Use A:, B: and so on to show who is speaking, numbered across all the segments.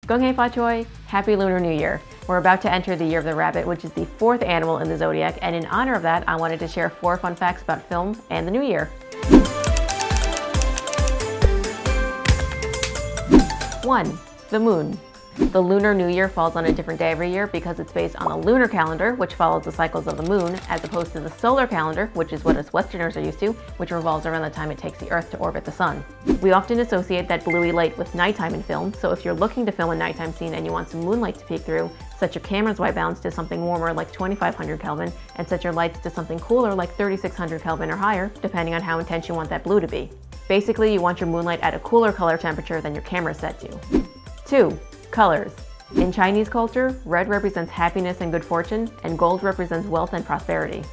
A: Gong hei fa choi, happy Lunar New Year. We're about to enter the year of the rabbit, which is the fourth animal in the zodiac, and in honor of that, I wanted to share 4 fun facts about film and the new year. 1. The moon. The Lunar New Year falls on a different day every year because it's based on a lunar calendar, which follows the cycles of the moon, as opposed to the solar calendar, which is what us Westerners are used to, which revolves around the time it takes the Earth to orbit the sun. We often associate that bluey light with nighttime in film, so if you're looking to film a nighttime scene and you want some moonlight to peek through, set your camera's white balance to something warmer like 2500 Kelvin, and set your lights to something cooler like 3600 Kelvin or higher, depending on how intense you want that blue to be. Basically, you want your moonlight at a cooler color temperature than your camera's set to. 2. Colors. In Chinese culture, red represents happiness and good fortune, and gold represents wealth and prosperity.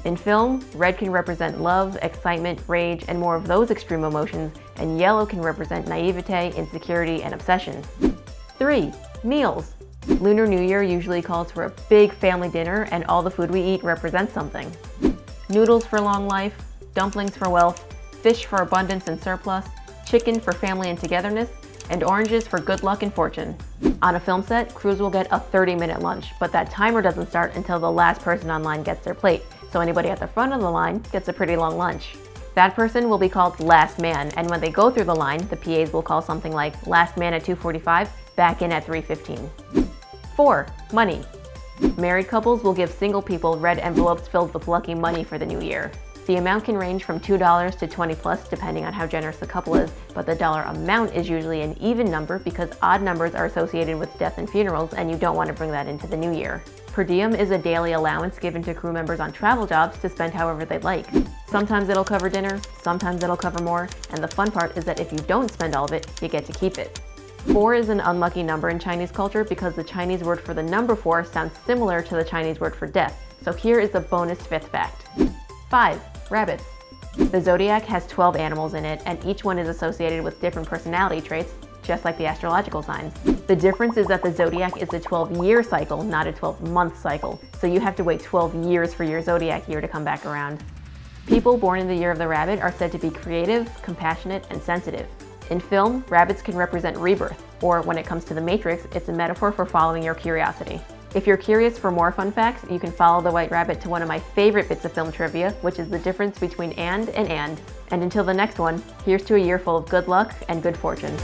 A: In film, red can represent love, excitement, rage, and more of those extreme emotions, and yellow can represent naivete, insecurity, and obsession. 3. Meals. Lunar New Year usually calls for a big family dinner, and all the food we eat represents something. Noodles for long life, dumplings for wealth, fish for abundance and surplus, chicken for family and togetherness, and oranges for good luck and fortune. On a film set, crews will get a 30-minute lunch, but that timer doesn't start until the last person online gets their plate, so anybody at the front of the line gets a pretty long lunch. That person will be called last man, and when they go through the line, the PAs will call something like last man at 2:45, back in at 3:15. 4. Money. Married couples will give single people red envelopes filled with lucky money for the new year. The amount can range from $2 to 20 plus depending on how generous the couple is, but the dollar amount is usually an even number because odd numbers are associated with death and funerals, and you don't want to bring that into the new year. Per diem is a daily allowance given to crew members on travel jobs to spend however they'd like. Sometimes it'll cover dinner, sometimes it'll cover more, and the fun part is that if you don't spend all of it, you get to keep it. 4 is an unlucky number in Chinese culture because the Chinese word for the number 4 sounds similar to the Chinese word for death, so here is the bonus 5th fact. 5. Rabbits. The zodiac has 12 animals in it, and each one is associated with different personality traits, just like the astrological signs. The difference is that the zodiac is a 12-year cycle, not a 12-month cycle, so you have to wait 12 years for your zodiac year to come back around. People born in the year of the rabbit are said to be creative, compassionate, and sensitive. In film, rabbits can represent rebirth, or when it comes to the Matrix, it's a metaphor for following your curiosity. If you're curious for more fun facts, you can follow the white rabbit to one of my favorite bits of film trivia, which is the difference between and and. And until the next one, here's to a year full of good luck and good fortune.